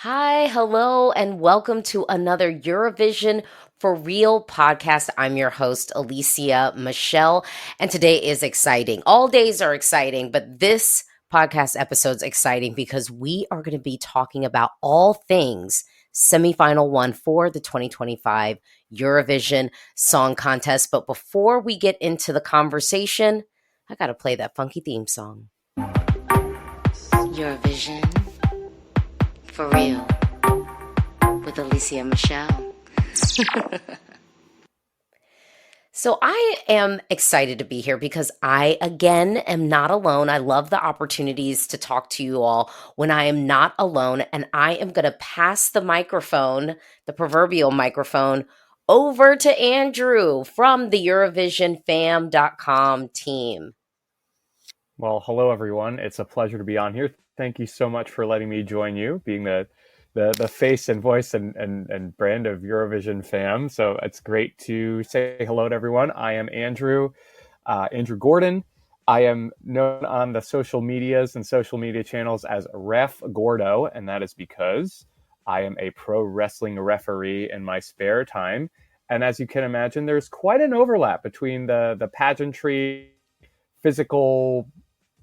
Hi, hello, and welcome to another Eurovision for Real podcast. I'm your host, Alesia Michelle, and today is exciting. All days are exciting, but this podcast episode's exciting because we are going to be talking about all things semifinal one for the 2025 Eurovision Song Contest. But before we get into the conversation, I got to play that funky theme song. Eurovision for Real with Alesia Michelle. So I am excited to be here because I, again, am not alone. I love the opportunities to talk to you all when I am not alone. And I am going to pass the microphone, the proverbial microphone, over to Andrew from the EurovisionFam.com team. Well, hello everyone. It's a pleasure to be on here. Thank you so much for letting me join you, being the face and voice and brand of Eurovision fam. So it's great to say hello to everyone. I am Andrew Gordon. I am known on the social medias and social media channels as Ref Gordo, and that is because I am a pro wrestling referee in my spare time. And as you can imagine, there's quite an overlap between the pageantry, physical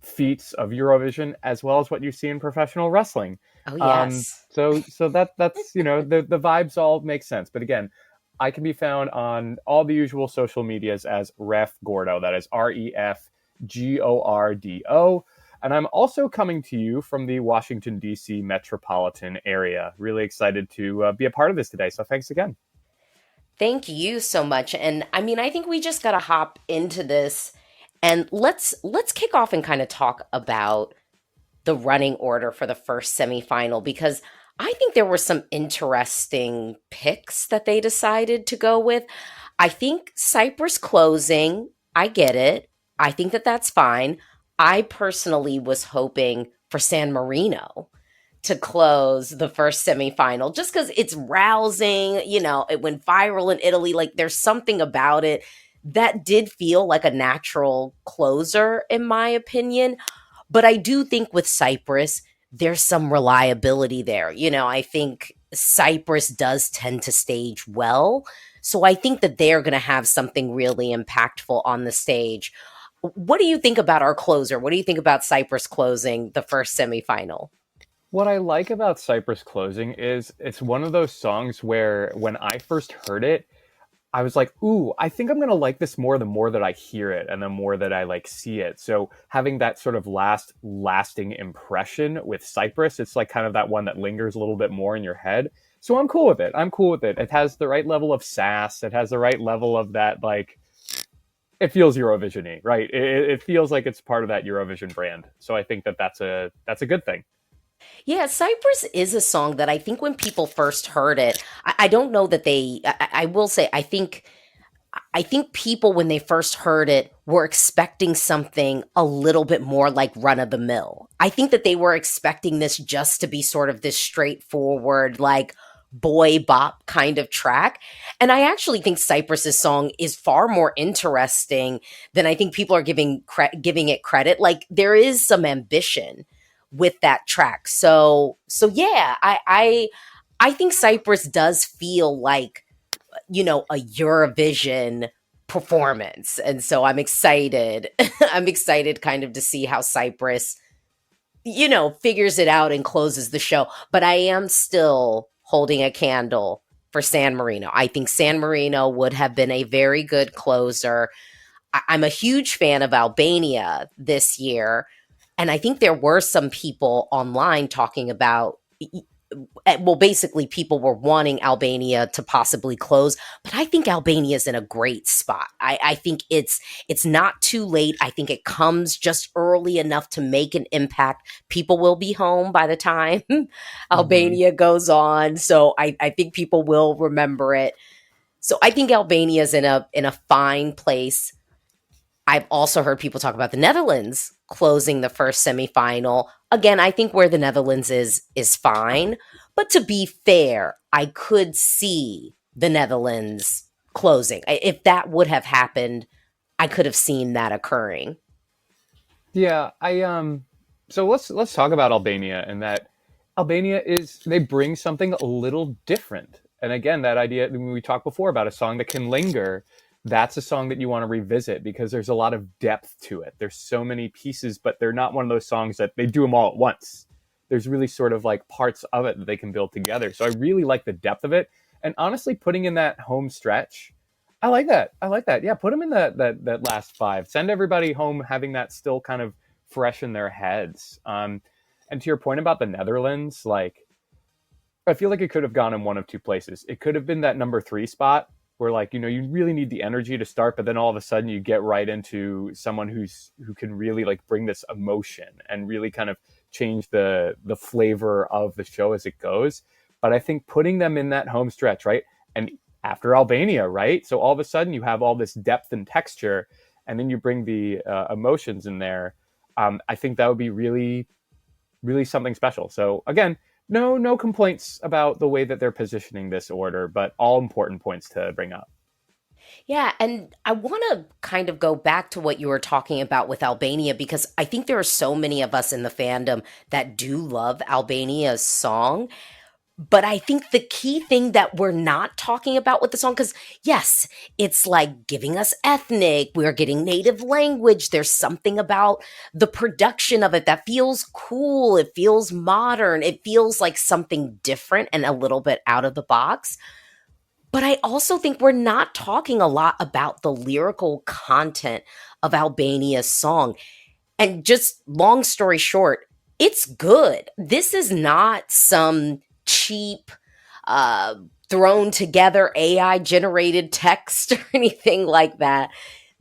feats of Eurovision as well as what you see in professional wrestling. Oh, Um, yes. so that's the vibes all make sense. But again, I can be found on all the usual social medias as Ref Gordo. That is REFGORDO. And I'm also coming to you from the Washington, D.C. metropolitan area. Really excited to be a part of this today. So thanks again. Thank you so much. And I mean, I think we just got to hop into this and let's kick off and kind of talk about the running order for the first semifinal because I think there were some interesting picks that they decided to go with. I think Cyprus closing, I get it. I think that that's fine. I personally was hoping for San Marino to close the first semifinal just because it's rousing. It went viral in Italy. Like there's something about it that did feel like a natural closer, in my opinion. But I do think with Cyprus, there's some reliability there. I think Cyprus does tend to stage well. So I think that they're going to have something really impactful on the stage. What do you think about our closer? What do you think about Cyprus closing the first semifinal? What I like about Cypress Closing is it's one of those songs where when I first heard it, I was like, ooh, I think I'm gonna like this more the more that I hear it and the more that I like see it. So having that sort of lasting impression with Cypress, it's like kind of that one that lingers a little bit more in your head. So I'm cool with it. I'm cool with it. It has the right level of sass. It has the right level of that, like, it feels Eurovision-y, right? It feels like it's part of that Eurovision brand. So I think that that's a good thing. Yeah, Cypress is a song that I think when people first heard it, I don't know that I will say, I think people when they first heard it were expecting something a little bit more like run of the mill. I think that they were expecting this just to be sort of this straightforward, like boy bop kind of track. And I actually think Cypress's song is far more interesting than I think people are giving it credit. Like there is some ambition with that track. So yeah, I think Cypress does feel like a Eurovision performance. And so I'm excited. I'm excited kind of to see how Cyprus, figures it out and closes the show. But I am still holding a candle for San Marino. I think San Marino would have been a very good closer. I'm a huge fan of Albania this year. And I think there were some people online talking about well, basically people were wanting Albania to possibly close, but I think Albania is in a great spot. I think it's not too late. I think it comes just early enough to make an impact. People will be home by the time Mm-hmm. Albania goes on. So I think people will remember it. So I think Albania is in a fine place. I've also heard people talk about the Netherlands closing the first semifinal. Again, I think where the Netherlands is fine, but to be fair, I could see the Netherlands closing. If that would have happened, I could have seen that occurring. Yeah, I so let's talk about Albania and that Albania is, they bring something a little different. And again, that idea when we talked before about a song that can linger, that's a song that you want to revisit because there's a lot of depth to it. There's so many pieces, but they're not one of those songs that they do them all at once. There's really sort of like parts of it that they can build together. So I really like the depth of it. And honestly, putting in that home stretch, I like that. I like that. Yeah, put them in that last five. Send everybody home having that still kind of fresh in their heads. And to your point about the Netherlands, like I feel like it could have gone in one of two places. It could have been that number three spot where like, you really need the energy to start, but then all of a sudden you get right into someone who can really like bring this emotion and really kind of change the flavor of the show as it goes. But I think putting them in that home stretch, right? And after Albania, right? So all of a sudden you have all this depth and texture, and then you bring the emotions in there. I think that would be really really something special. So again, no complaints about the way that they're positioning this order, but all important points to bring up. Yeah, and I want to kind of go back to what you were talking about with Albania because I think there are so many of us in the fandom that do love Albania's song. But I think the key thing that we're not talking about with the song, because yes, it's like giving us ethnic, we're getting native language. There's something about the production of it that feels cool. It feels modern. It feels like something different and a little bit out of the box. But I also think we're not talking a lot about the lyrical content of Albania's song. And just long story short, it's good. This is not some cheap, uh, thrown together AI generated text or anything like that.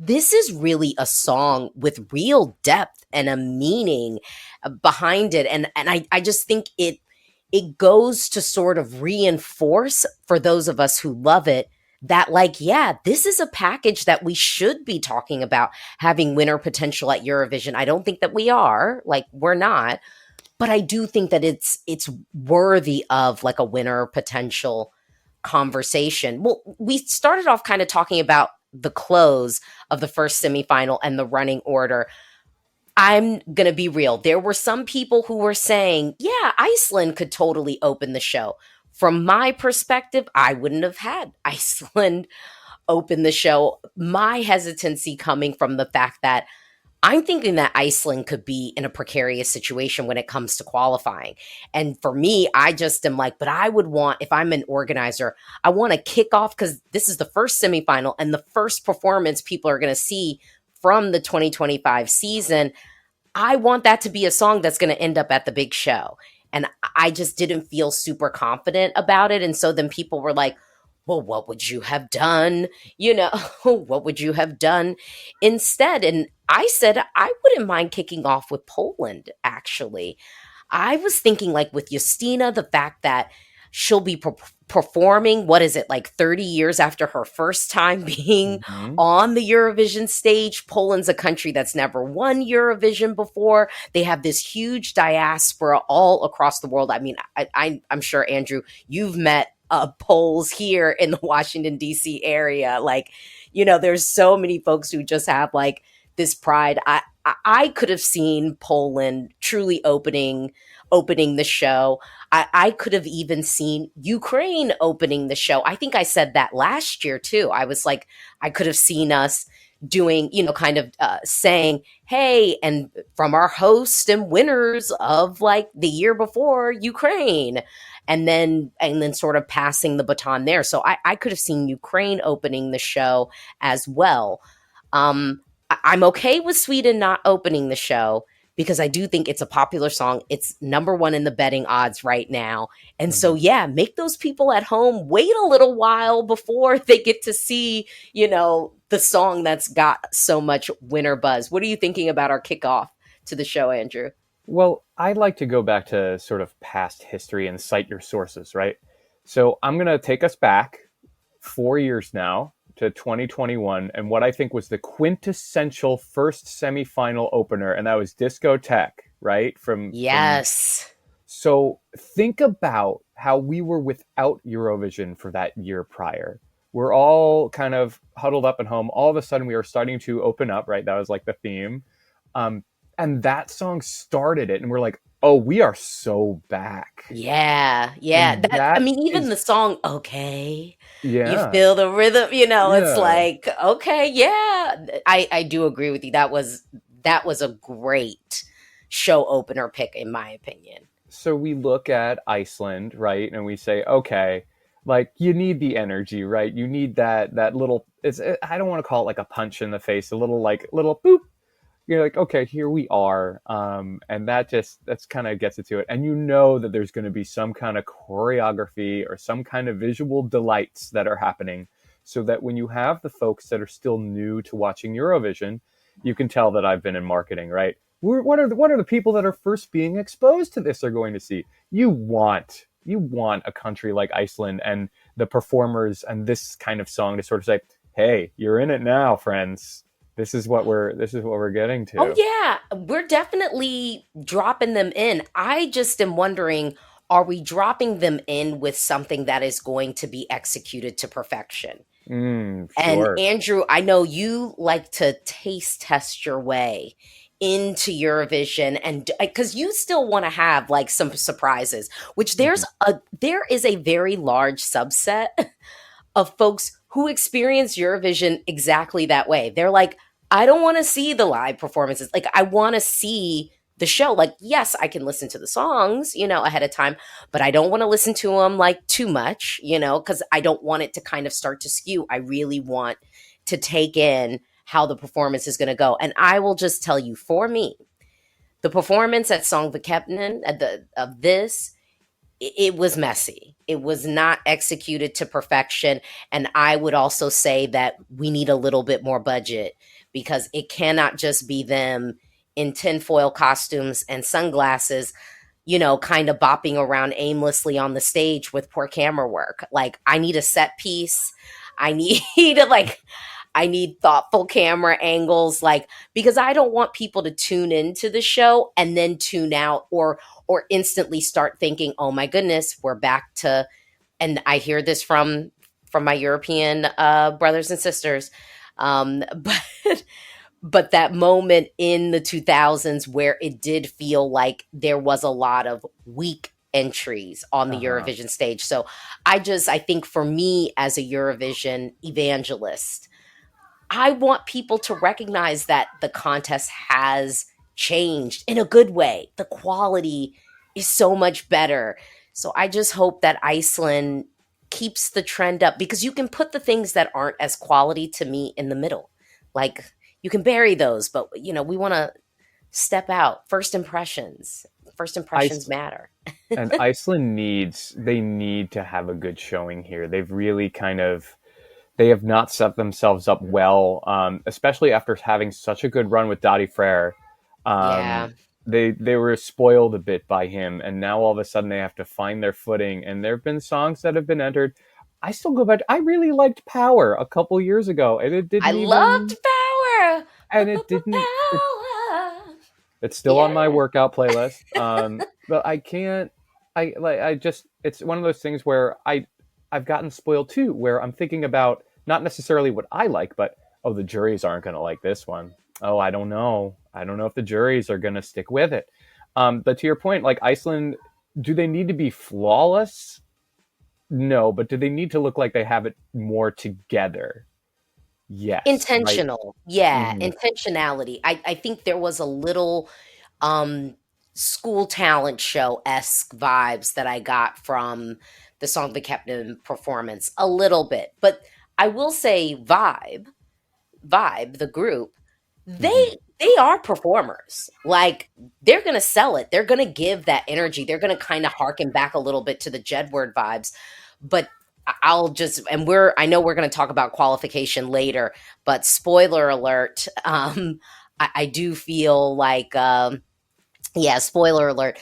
This is really a song with real depth and a meaning behind it. And I just think it goes to sort of reinforce for those of us who love it that like yeah, this is a package that we should be talking about having winner potential at Eurovision. I don't think that we are, like we're not, but I do think that it's worthy of like a winner potential conversation. Well, we started off kind of talking about the close of the first semifinal and the running order. I'm going to be real. There were some people who were saying, yeah, Iceland could totally open the show. From my perspective, I wouldn't have had Iceland open the show. My hesitancy coming from the fact that I'm thinking that Iceland could be in a precarious situation when it comes to qualifying. And for me, I just am like, but I would want, if I'm an organizer, I want to kick off because this is the first semifinal and the first performance people are going to see from the 2025 season. I want that to be a song that's going to end up at the big show. And I just didn't feel super confident about it. And so then people were like, well, what would you have done? You know, what would you have done instead? And I said, I wouldn't mind kicking off with Poland, actually. I was thinking, like, with Justina, the fact that she'll be performing, what is it, like 30 years after her first time being Mm-hmm. on the Eurovision stage. Poland's a country that's never won Eurovision before. They have this huge diaspora all across the world. I mean, I'm sure, Andrew, you've met Poles here in the Washington, D.C. area. Like, there's so many folks who just have like this pride. I could have seen Poland truly opening the show. I could have even seen Ukraine opening the show. I think I said that last year too. I was like, I could have seen us doing, kind of saying, hey, and from our hosts and winners of like the year before, Ukraine. And then sort of passing the baton there. So I could have seen Ukraine opening the show as well. I'm okay with Sweden not opening the show because I do think it's a popular song. It's number one in the betting odds right now. And so, Mm-hmm. yeah, make those people at home wait a little while before they get to see, the song that's got so much winner buzz. What are you thinking about our kickoff to the show, Andrew? Well, I'd like to go back to sort of past history and cite your sources, right? So I'm going to take us back 4 years now to 2021 and what I think was the quintessential first semifinal opener, and that was Discotheque, right? From Yes. So think about how we were without Eurovision for that year prior. We're all kind of huddled up at home. All of a sudden, we were starting to open up, right? That was like the theme. Um, and that song started it. And we're like, Oh, we are so back. Yeah, yeah. And That I that mean, even is, the song, okay, you yeah, feel the rhythm, it's yeah. like, okay, yeah. I do agree with you. That was a great show opener pick, in my opinion. So we look at Iceland, right? And we say, okay, like you need the energy, right? You need that little, it's, I don't want to call it like a punch in the face, a little like little boop. You're like, okay, here we are. And that's kind of gets it to it. And you know that there's going to be some kind of choreography or some kind of visual delights that are happening, so that when you have the folks that are still new to watching Eurovision, you can tell that I've been in marketing, right? What are the people that are first being exposed to this are going to see? You want a country like Iceland and the performers and this kind of song to sort of say, "Hey, you're in it now, friends. This is what we're getting Oh to." yeah, we're definitely dropping them in. I just am wondering, are we dropping them in with something that is going to be executed to perfection? And Sure. Andrew, I know you like to taste test your way into Eurovision, and because you still want to have like some surprises, which Mhm. there is a very large subset of folks who experience Eurovision exactly that way. They're like, I don't want to see the live performances. Like, I want to see the show. Like, yes, I can listen to the songs, ahead of time, but I don't want to listen to them like too much, because I don't want it to kind of start to skew. I really want to take in how the performance is going to go. And I will just tell you, for me, the performance at Song the Kepnin of this, it was messy. It was not executed to perfection. And I would also say that we need a little bit more budget, because it cannot just be them in tinfoil costumes and sunglasses, kind of bopping around aimlessly on the stage with poor camera work. Like, I need a set piece. I need like I need thoughtful camera angles, like, because I don't want people to tune into the show and then tune out, or instantly start thinking, "Oh my goodness, we're back to." And I hear this from my European brothers and sisters, but but that moment in the 2000s where it did feel like there was a lot of weak entries on the Uh-huh. Eurovision stage. So I think for me as a Eurovision evangelist, I want people to recognize that the contest has changed in a good way. The quality is so much better. So I just hope that Iceland keeps the trend up, because you can put the things that aren't as quality to me in the middle. Like, you can bury those, but we want to step out. First impressions. First impressions Ice matter. and Iceland need to have a good showing here. They have not set themselves up well, especially after having such a good run with Dottie Frere. Yeah. Um, they were spoiled a bit by him, and now all of a sudden they have to find their footing. And there have been songs that have been entered. I still go back. I really liked Power a couple years ago, and it I didn't loved even. power. And it didn't. Power. It's still on my Yeah. workout playlist. But I can't. I just. It's one of those things where I've gotten spoiled too, where I'm thinking about not necessarily what I like, but oh, the juries aren't going to like this one. Oh, I don't know. I don't know if the juries are going to stick with it. But to your point, like Iceland, do they need to be flawless? No, but do they need to look like they have it more together? Yes, right. Intentional. Yeah, Mm-hmm. intentionality. I think there was a little um school talent show-esque vibes that I got from the Song the Captain performance a little bit. But I will say Vibe, the group, Mm-hmm. they are performers. Like, they're gonna sell it. They're gonna give that energy. They're gonna kind of harken back a little bit to the Jedward vibes. But I'll just, and I know we're gonna talk about qualification later, but spoiler alert, I do feel like yeah, spoiler alert.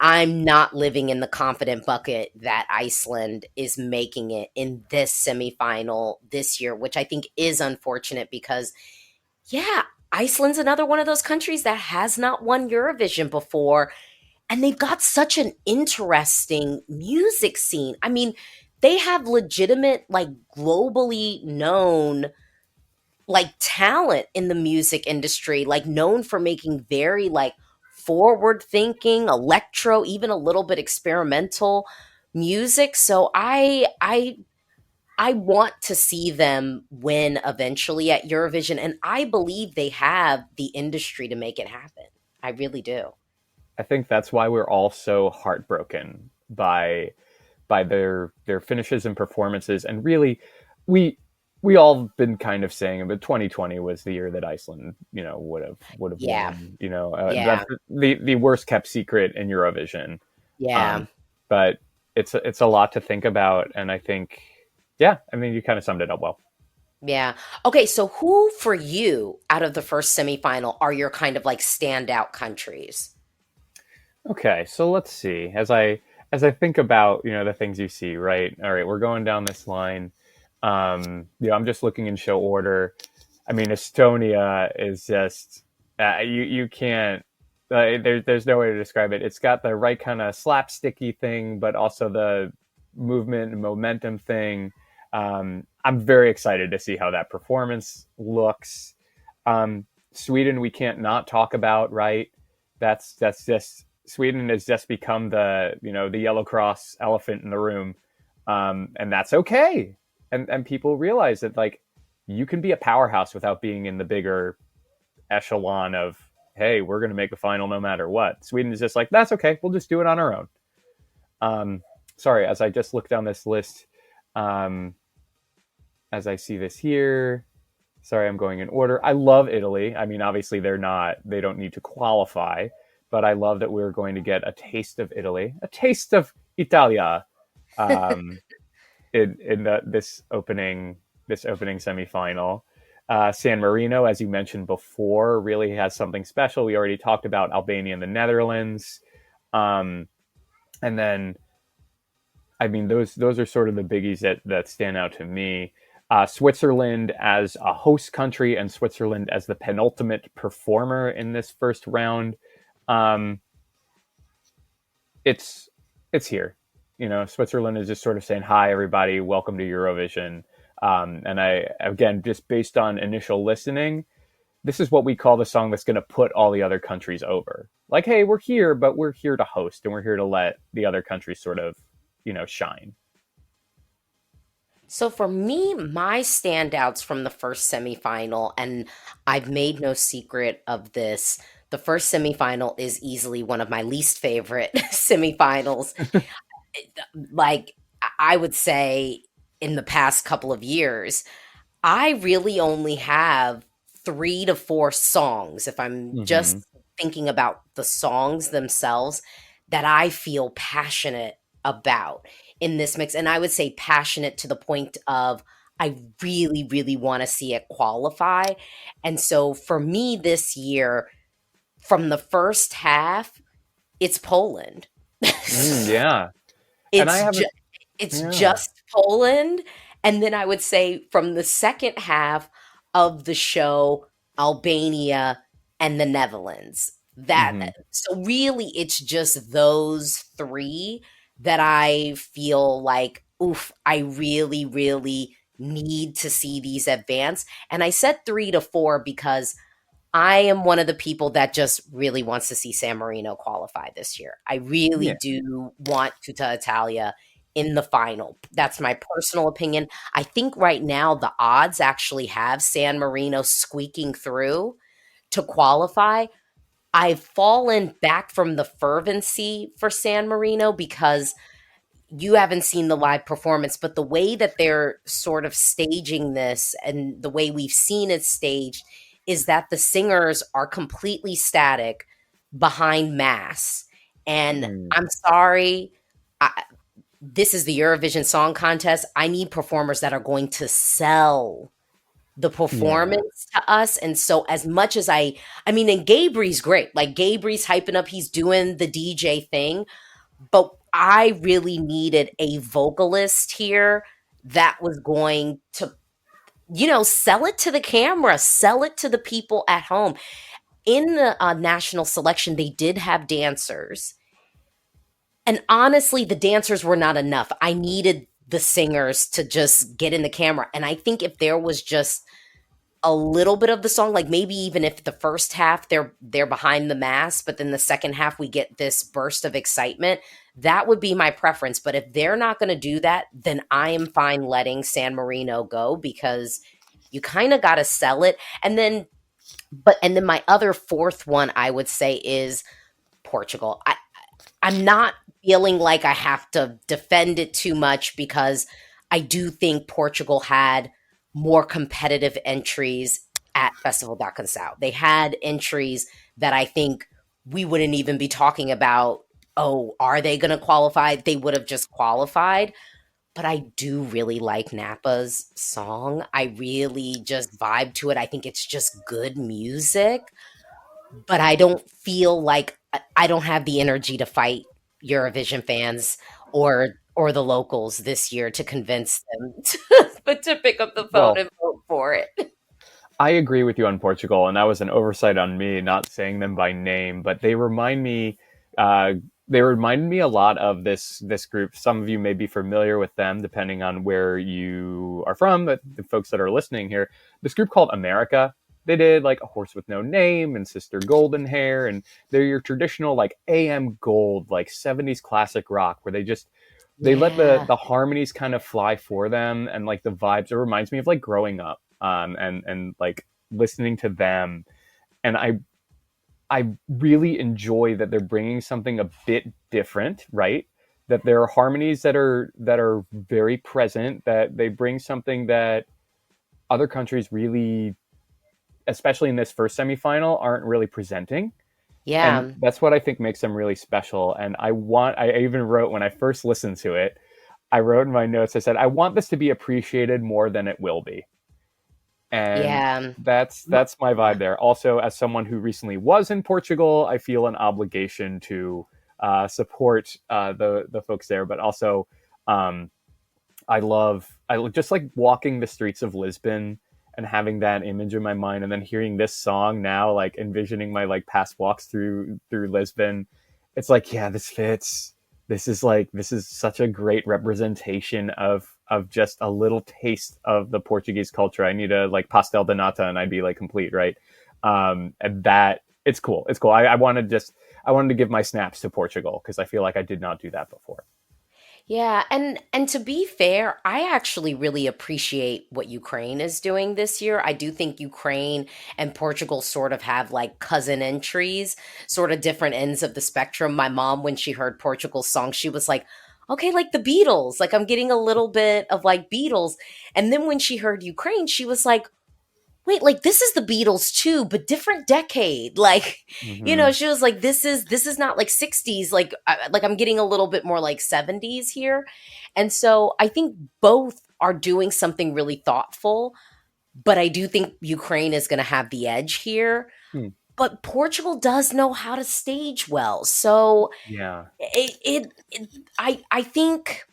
I'm not living in the confident bucket that Iceland is making it in this semifinal this year, which I think is unfortunate, because yeah, Iceland's another one of those countries that has not won Eurovision before. And they've got such an interesting music scene. I mean, they have legitimate, like, globally known, like, talent in the music industry, like, known for making very, like, forward thinking, electro, even a little bit experimental music. So I want to see them win eventually at Eurovision, and I believe they have the industry to make it happen. I really do. I think that's why we're all so heartbroken by their finishes and performances. And really, we we all been kind of saying, but 2020 was the year that Iceland, would have Yeah, won. yeah, That's the worst kept secret in Eurovision. yeah, Um, but it's a lot to think about, and I think, yeah, I mean, you kind of summed it up well. yeah. Okay, so who for you out of the first semifinal are your kind of like standout countries? Okay, so let's see. As I think about the things you see, right? All right, we're going down this line. I'm just looking in show order. I mean, Estonia is just you can't. There's no way to describe it. It's got the right kind of slapsticky thing, but also the movement and momentum thing. I'm very excited to see how that performance looks. Sweden, we can't not talk about, right? That's just Sweden has just become the yellow cross elephant in the room, and that's okay. And people realize that, like, you can be a powerhouse without being in the bigger echelon of, hey, we're going to make the final no matter what. Sweden is just like, that's okay. We'll just do it on our own. Um, Sorry, as I just look down this list, um, as I see this here. Sorry, I'm going in order. I love Italy. I mean, obviously they don't need to qualify, but I love that we're going to get a taste of Italy, a taste of Italia, um, this opening semifinal. San Marino, as you mentioned before, really has something special. We already talked about Albania and the Netherlands, um, and then, I mean, those are sort of the biggies that stand out to me. Switzerland as a host country and Switzerland as the penultimate performer in this first round. Um, it's it's here. Switzerland is just sort of saying, "Hi, everybody, welcome to Eurovision." And I, again, just based on initial listening, this is what we call the song that's going to put all the other countries over. Like, hey, we're here, but we're here to host, and we're here to let the other countries sort of, shine. So for me, my standouts from the first semifinal, and I've made no secret of this, the first semifinal is easily one of my least favorite semifinals. Like I would say in the past couple of years, I really only have 3 to 4 songs, if I'm Mm-hmm. just thinking about the songs themselves, that I feel passionate about in this mix, and I would say passionate to the point of I really, really wanna see it qualify, and so for me this year, from the first half, it's Poland. Yeah, and I It's ju haven't. it's Yeah. just Poland, and then I would say from the second half of the show, Albania and the Netherlands. That Mm-hmm. so really it's just those 3 that I feel like, "Oof, I really, really need to see these advance," and I said 3 to 4 because I am one of the people that just really wants to see San Marino qualify this year. I really Yeah. do want Tutta Italia in the final. That's my personal opinion. I think right now the odds actually have San Marino squeaking through to qualify. I've fallen back from the fervency for San Marino because you haven't seen the live performance, but the way that they're sort of staging this and the way we've seen it staged is that the singers are completely static behind mass. And Mm. I'm sorry, this is the Eurovision Song Contest. I need performers that are going to sell the Yeah. performance to us. And so as much as I mean, and Gabri's great. Like Gabri's hyping up, he's doing the DJ thing, but I really needed a vocalist here that was going to, sell it to the camera, sell it to the people at home. In the national selection, they did have dancers. And honestly, the dancers were not enough. I needed the singers to just get in the camera. And I think if there was just a little bit of the song, like maybe even if the first half they're behind the mask, but then the second half we get this burst of excitement, that would be my preference. But if they're not going to do that, then I am fine letting San Marino go, because you kind of got to sell it. And then my other fourth one I would say is Portugal. I'm not feeling like I have to defend it too much, because I do think Portugal had more competitive entries at Festival da Canção. They had entries that I think we wouldn't even be talking about. Oh, are they going to qualify? They would have just qualified. But I do really like Napa's song. I really just vibe to it. I think it's just good music, but I don't feel like I don't have the energy to fight Eurovision fans or the locals this year to convince them to pick up the phone Well, and vote for it. I agree with you on Portugal, and that was an oversight on me not saying them by name, but they remind me. Uh, they remind me a lot of this group. Some of you may be familiar with them, depending on where you are from. But the folks that are listening here, this group called America. They did like A Horse with No Name and Sister Golden Hair, and they're your traditional like AM gold, like 70s classic rock, where they let Yeah. the harmonies kind of fly for them, and like the vibes. It reminds me of like growing up, and like listening to them, and I really enjoy that they're bringing something a bit different, right? That there are harmonies that are very present. That they bring something that other countries really, especially in this first semifinal, aren't really presenting. And Yeah. that's what I think makes them really special. And I even wrote when I first listened to it, I wrote in my notes, I said, I want this to be appreciated more than it will be. And Yeah. that's my Yeah. vibe there. Also, as someone who recently was in Portugal, I feel an obligation to support the folks there. But also, um, I just like walking the streets of Lisbon and having that image in my mind, and then hearing this song now, like envisioning my like past walks through Lisbon. It's like, yeah, this fits. This is such a great representation of just a little taste of the Portuguese culture. I need a like pastel de nata and I'd be like complete, right? And that it's cool. It's cool. I wanted to give my snaps to Portugal because I feel like I did not do that before. Yeah, and to be fair, I actually really appreciate what Ukraine is doing this year. I do think Ukraine and Portugal sort of have like cousin entries, sort of different ends of the spectrum. My mom, when she heard Portugal's song, she was like, "Okay, like the Beatles. Like I'm getting a little bit of like Beatles." And then when she heard Ukraine, she was like, wait, like this is the Beatles too, but different decade. Like, Mm-hmm. she was like, this is not like 60s. Like I'm getting a little bit more like 70s here. And so I think both are doing something really thoughtful, but I do think Ukraine is going to have the edge here. Hmm. But Portugal does know how to stage well. So Yeah. I think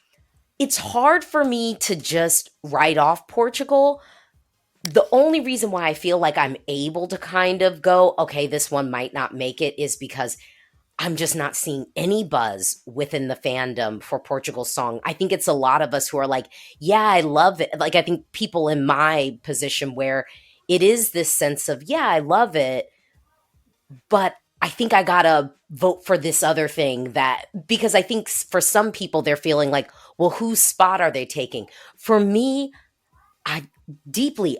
it's hard for me to just write off Portugal. The only reason why I feel like I'm able to kind of go, okay, this one might not make it, is because I'm just not seeing any buzz within the fandom for Portugal's song. I think it's a lot of us who are like, yeah, I love it. Like, I think people in my position where it is this sense of, yeah, I love it, but I think I gotta vote for this other thing, that because I think for some people they're feeling like, well, whose spot are they taking? For me, I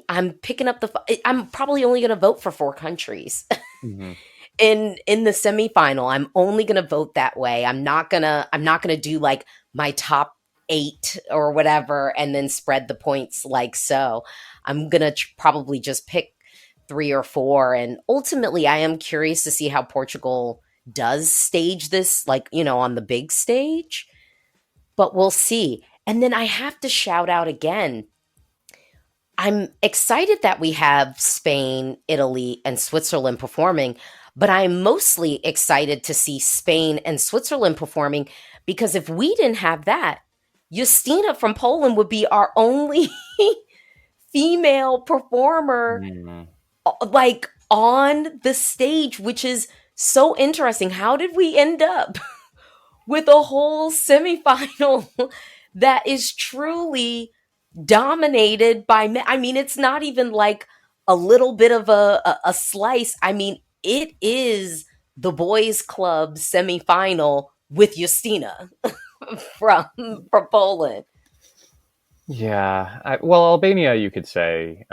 I'm picking up I'm probably only going to vote for four countries Hmm. in the semifinal. I'm only going to vote that way. I'm not going to do like my top 8 or whatever and then spread the points like so. I'm going to probably just pick 3 or 4, and ultimately I am curious to see how Portugal does stage this, like, on the big stage, but we'll see. And then I have to shout out again, I'm excited that we have Spain, Italy, and Switzerland performing, but I'm mostly excited to see Spain and Switzerland performing, because if we didn't have that, Justina from Poland would be our only female performer, Mm. like on the stage, which is so interesting. How did we end up with a whole semifinal that is truly dominated by men? I mean, it's not even like a little bit of a slice. I mean, it is the boys' club semifinal with Justina from from Poland. Yeah. Well, Albania, you could say.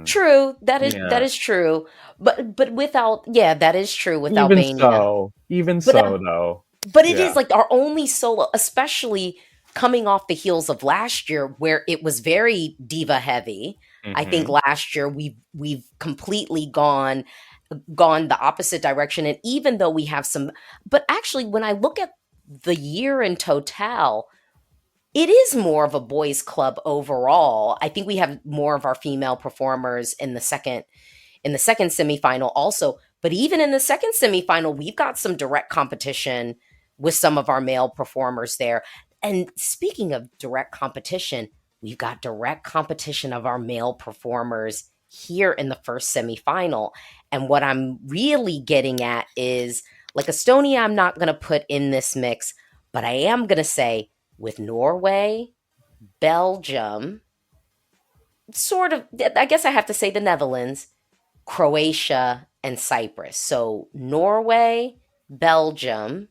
True, that Yeah. is true, but without, yeah, that is true with Even Albania. so, even But so, though. but it is Yeah. like our only solo, especially coming off the heels of last year where it was very diva heavy. I think Hmm. last year we've completely gone the opposite direction. And even though we have some, but actually, when I look at the year in total, it is more of a boys' club overall. I think we have more of our female performers in the second semifinal also. But even in the second semifinal, we've got some direct competition with some of our male performers there. And speaking of direct competition, we've got direct competition of our male performers here in the first semifinal. And what I'm really getting at is like Estonia, I'm not going to put in this mix, but I am going to say with Norway, Belgium, sort of, I guess I have to say the Netherlands, Croatia, and Cyprus. So Norway, Belgium,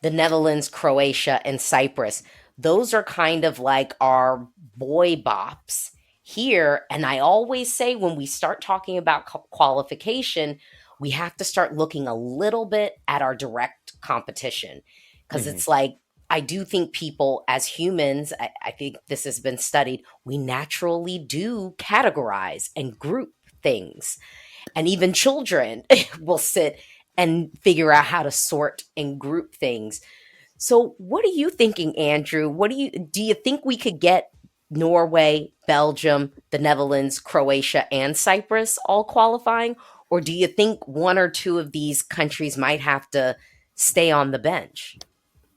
the Netherlands, Croatia, and Cyprus. Those are kind of like our boy bops here. And I always say when we start talking about qualification, we have to start looking a little bit at our direct competition. Because Hmm. it's like, I do think people as humans, I think this has been studied, we naturally do categorize and group things, and even children will sit and figure out how to sort and group things. So what are you thinking, Andrew? What do you think we could get Norway, Belgium, the Netherlands, Croatia, and Cyprus all qualifying, or do you think one or two of these countries might have to stay on the bench?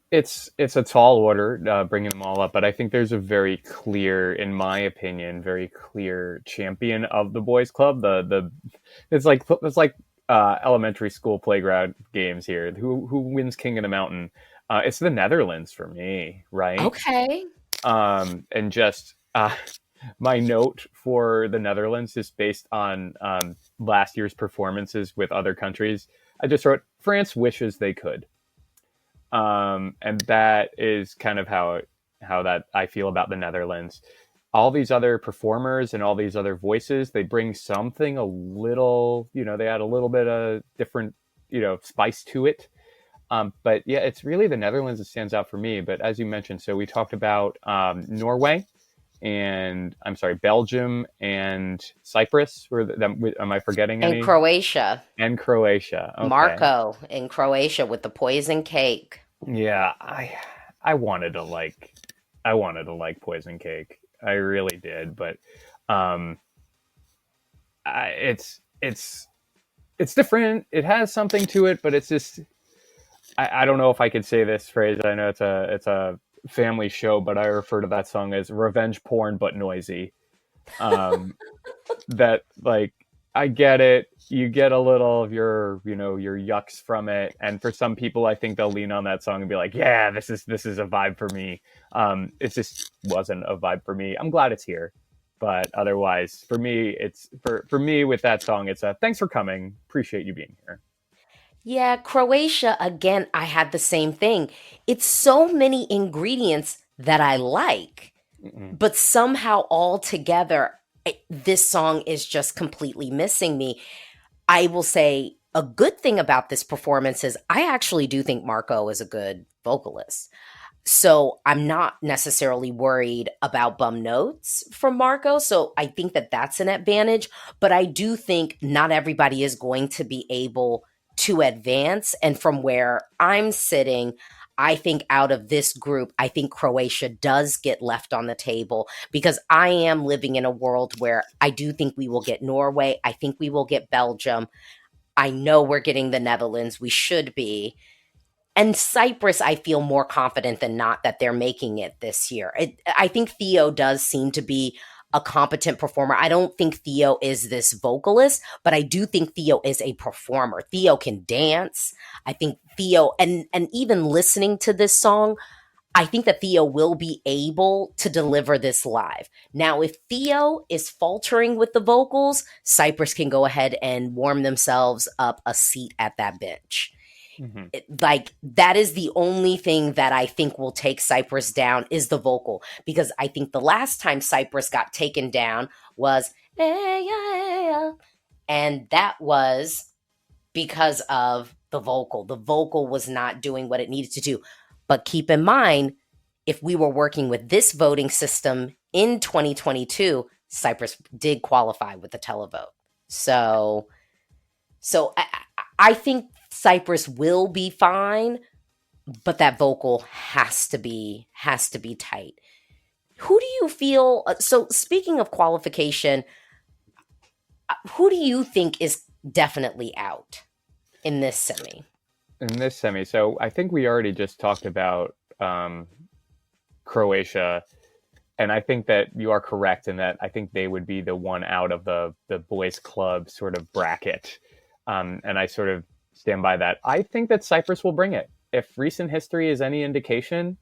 It's a tall order, bringing them all up, but I think there's a very clear, in my opinion, very clear champion of the boys' club. The it's like elementary school playground games here. Who wins King of the Mountain? It's the Netherlands for me, right? Okay. And just my note for the Netherlands is based on last year's performances with other countries. I just wrote France wishes they could, and that is kind of how that I feel about the Netherlands. All these other performers and all these other voices, they bring something a little, they add a little bit of different, spice to it. But yeah, it's really the Netherlands that stands out for me. But as you mentioned, so we talked about Norway and I'm sorry, Belgium and Cyprus. Am I forgetting And any? Croatia, And Croatia. Okay. Marco in Croatia with the poison cake. Yeah, I wanted to like I wanted to like Poison Cake. I really did, but um it's different. It has something to it, but it's just I don't know if I could say this phrase. I know it's a family show, but I refer to that song as revenge porn but noisy. Um that like I get it. You get a little of your yucks from it, and for some people, I think they'll lean on that song and be like, "Yeah, this is a vibe for me." It just wasn't a vibe for me. I'm glad it's here, but otherwise, for me, it's for me with that song, it's a thanks for coming. Appreciate you being here. Yeah, Croatia, again, I had the same thing. It's so many ingredients that I like, Mm-mm. but somehow all together, this song is just completely missing me. I will say a good thing about this performance is I actually do think Marco is a good vocalist. So I'm not necessarily worried about bum notes from Marco. So I think that that's an advantage. But I do think not everybody is going to be able to advance. And from where I'm sitting, I think out of this group, I think Croatia does get left on the table because I am living in a world where I do think we will get Norway. I think we will get Belgium. I know we're getting the Netherlands. We should be. And Cyprus, I feel more confident than not that they're making it this year. I think Theo does seem to be a competent performer. I don't think Theo is this vocalist, but I do think Theo is a performer. Theo can dance. I think Theo, and even listening to this song, I think that Theo will be able to deliver this live. Now, if Theo is faltering with the vocals, Cyprus can go ahead and warm themselves up a seat at that bench. Hmm. Like, that is the only thing that I think will take Cyprus down is the vocal, because I think the last time Cyprus got taken down was "Eh, yeah, yeah," and that was because of the vocal. The vocal was not doing what it needed to do. But keep in mind, if we were working with this voting system in 2022, Cyprus did qualify with the televote. So I think Cyprus will be fine, but that vocal has to be tight. Who do you feel? So speaking of qualification, who do you think is definitely out in this semi? In this semi, so I think we already just talked about Croatia, and I think that you are correct in that I think they would be the one out of the boys' club sort of bracket, and I sort of stand by that. I think that Cyprus will bring it. If recent history is any indication,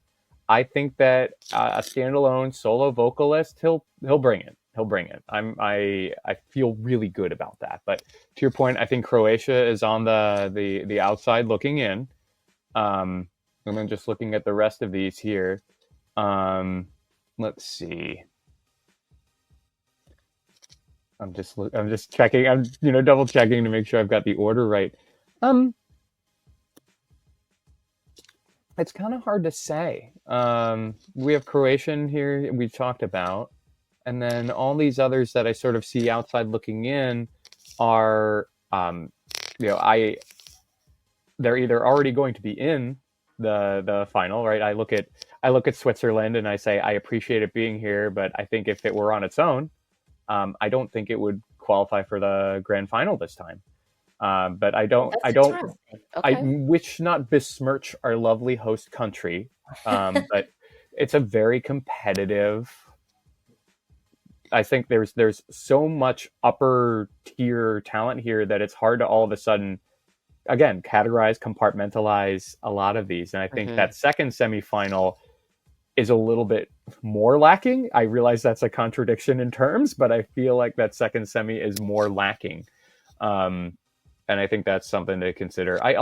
I think that a standalone solo vocalist, he'll bring it. He'll bring it. I feel really good about that. But to your point, I think Croatia is on the outside looking in. And then just looking at the rest of these here. Let's see. I'm just checking. I'm double checking to make sure I've got the order right. Um, it's kind of hard to say. We have Croatian here. We've talked about, and then all these others that I sort of see outside looking in are, I they're either already going to be in the final, right? I look at Switzerland and I say I appreciate it being here, but I think if it were on its own, I don't think it would qualify for the grand final this time. But That's interesting. I Okay. wish not besmirch our lovely host country, but it's a very competitive. I think there's so much upper tier talent here that it's hard to all of a sudden again categorize, compartmentalize a lot of these, and I think Hmm. that second semifinal is a little bit more lacking. I realize that's a contradiction in terms, but I feel like that second semi is more lacking. Um, and I think that's something to consider. I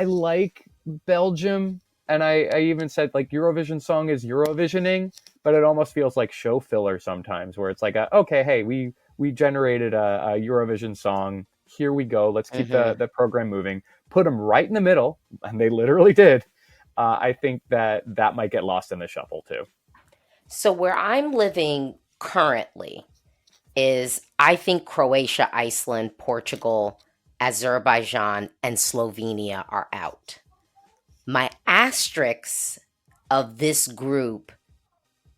like Belgium, and I even said like Eurovision song is Eurovisioning, but it almost feels like show filler sometimes, where it's like, okay, hey, we generated a Eurovision song. Here we go. Let's keep Hmm. the program moving. Put them right in the middle, and they literally did. I think that might get lost in the shuffle too. So where I'm living currently is, I think Croatia, Iceland, Portugal, Azerbaijan, and Slovenia are out. My asterisk of this group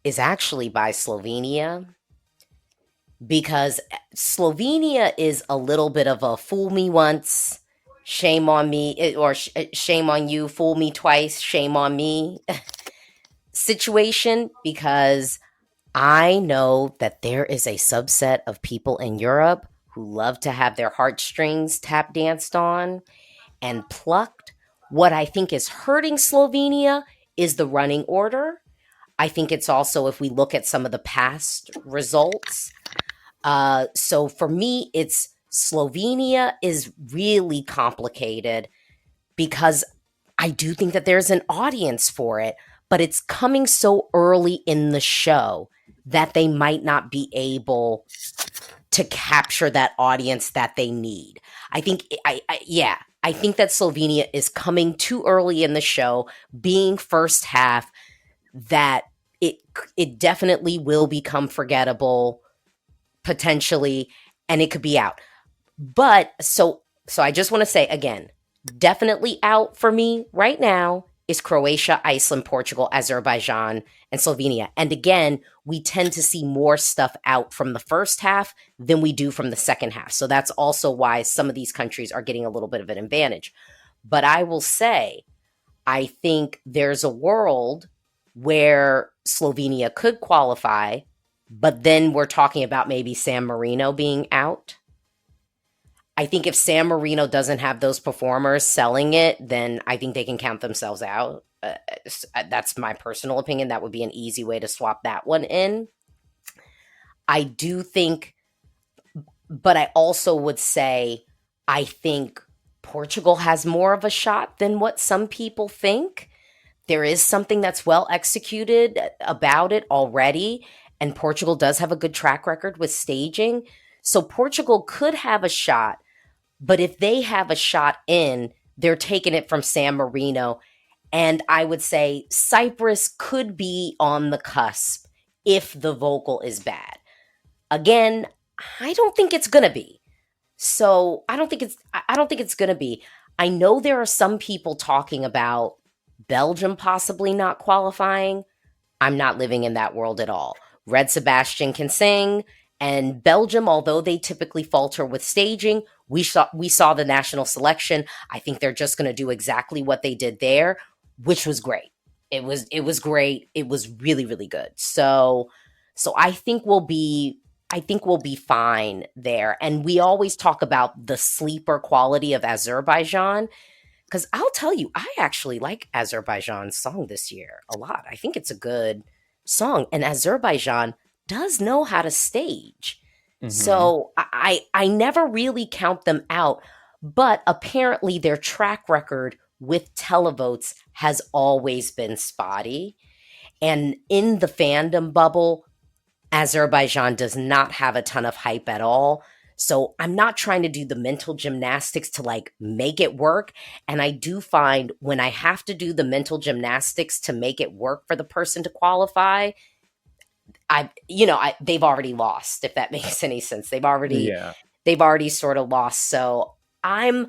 is actually by Slovenia, because Slovenia is a little bit of a fool me once, shame on me, or shame on you, fool me twice, shame on me situation, because I know that there is a subset of people in Europe who love to have their heartstrings tap danced on and plucked. What I think is hurting Slovenia is the running order. I think it's also, if we look at some of the past results. So for me, it's Slovenia is really complicated, because I do think that there's an audience for it, but it's coming so early in the show that they might not be able to capture that audience that they need. I think yeah, I think that Slovenia is coming too early in the show, being first half, that it it definitely will become forgettable potentially, and it could be out. But so I just want to say again, definitely out for me right now is Croatia, Iceland, Portugal, Azerbaijan, and Slovenia. And again, we tend to see more stuff out from the first half than we do from the second half. So that's also why some of these countries are getting a little bit of an advantage. But I will say, I think there's a world where Slovenia could qualify, but then we're talking about maybe San Marino being out. I think if San Marino doesn't have those performers selling it, then I think they can count themselves out. That's my personal opinion. That would be an easy way to swap that one in. I do think, but I also would say, I think Portugal has more of a shot than what some people think. There is something that's well executed about it already, and Portugal does have a good track record with staging. So Portugal could have a shot, but if they have a shot in, they're taking it from San Marino. And I would say Cyprus could be on the cusp if the vocal is bad. Again, I don't think it's gonna be. So I don't think it's gonna be. I know there are some people talking about Belgium possibly not qualifying. I'm not living in that world at all. Red Sebastian can sing, and Belgium, although they typically falter with staging, we saw the national selection. I think they're just going to do exactly what they did there, which was great. It was great. It was really really good. So I think we'll be fine there. And we always talk about the sleeper quality of Azerbaijan, because I'll tell you, I actually like Azerbaijan's song this year a lot. I think it's a good song, and Azerbaijan does know how to stage. Hmm. So I never really count them out, but apparently their track record with televotes has always been spotty. And in the fandom bubble, Azerbaijan does not have a ton of hype at all. So I'm not trying to do the mental gymnastics to like make it work. And I do find when I have to do the mental gymnastics to make it work for the person to qualify, they've already lost, if that makes any sense. Yeah. They've already sort of lost. I'm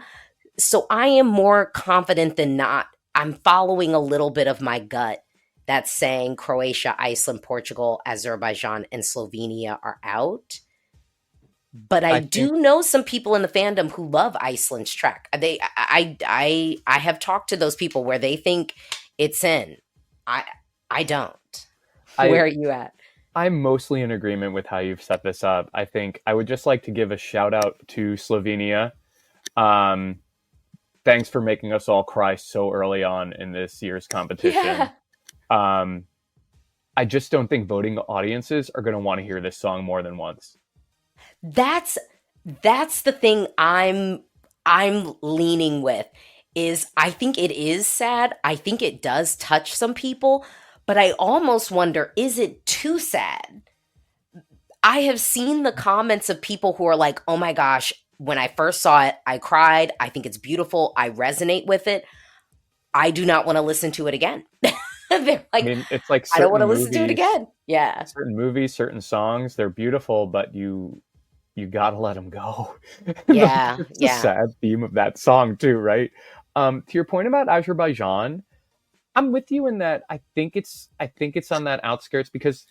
I am more confident than not. I'm following a little bit of my gut that's saying Croatia, Iceland, Portugal, Azerbaijan, and Slovenia are out. But I I think do know some people in the fandom who love Iceland's track. I have talked to those people where they think it's in. I I don't. Where I are you at? I'm mostly in agreement with how you've set this up. I think I would just like to give a shout out to Slovenia. Um, Thanks for making us all cry so early on in this year's competition. Yeah. Um, I just don't think voting audiences are going to want to hear this song more than once. That's that's the thing I'm leaning with is I think it is sad. I think it does touch some people, but I almost wonder, is it too sad? I have seen the comments of people who are like, "Oh my gosh, when I first saw it, I cried. I think it's beautiful. I resonate with it. I do not want to listen to it again." They're I like, mean, it's like "I don't want to listen to it again." Yeah. certain movies, certain songs, they're beautiful, but you gotta let them go. Yeah. It's the Yeah. sad theme of that song too, right? To your point about Azerbaijan, I'm with you in that. I think it's on that outskirts because,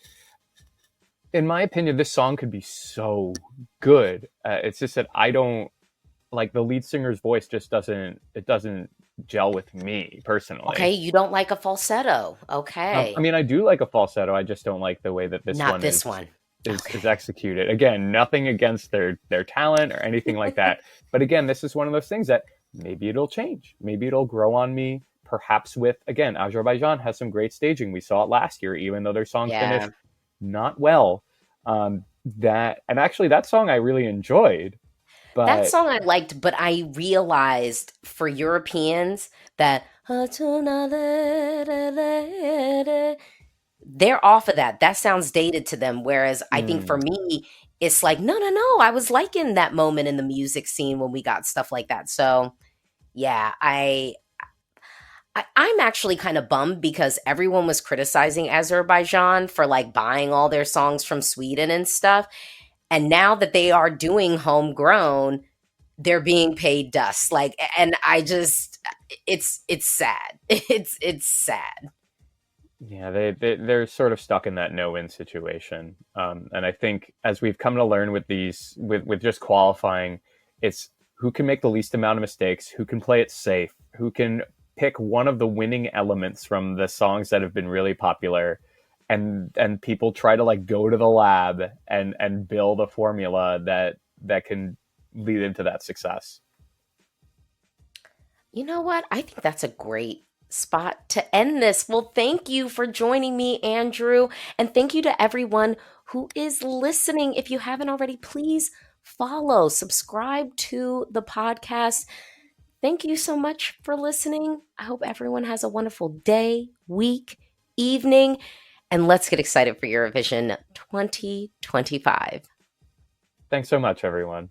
in my opinion, this song could be so good. It's just that I don't like the lead singer's voice. Just doesn't gel with me Okay, personally. you don't like a falsetto. I Okay. mean, I do like a falsetto. I just don't like the way that this Not one this one. is Okay. executed. Again, nothing against their talent or anything like that. But again, this is one of those things that maybe it'll change. Maybe it'll grow on me. Perhaps with again, Azerbaijan has some great staging. We saw it last year, even though their song Yeah. finished not well. That and actually that song I really enjoyed, That but song I liked, but I realized for Europeans that they're off of that. That sounds dated to them. Whereas I think for mm, me, it's like, no, no, no. I was liking that moment in the music scene when we got stuff like that. So yeah, I'm actually kind of bummed because everyone was criticizing Azerbaijan for like buying all their songs from Sweden and stuff. And now that they are doing homegrown, they're being paid dust. Like, and I just, it's sad. It's sad. yeah, they're sort of stuck in that no win situation. And I think as we've come to learn with these with just qualifying, it's who can make the least amount of mistakes, who can play it safe, who can pick one of the winning elements from the songs that have been really popular, and people try to like go to the lab and build a formula that can lead into that success. You know what? I think that's a great spot to end this. Well, thank you for joining me, Andrew. And thank you to everyone who is listening. If you haven't already, please follow, subscribe to the podcast. Thank you so much for listening. I hope everyone has a wonderful day, week, evening, and let's get excited for Eurovision 2025. Thanks so much, everyone.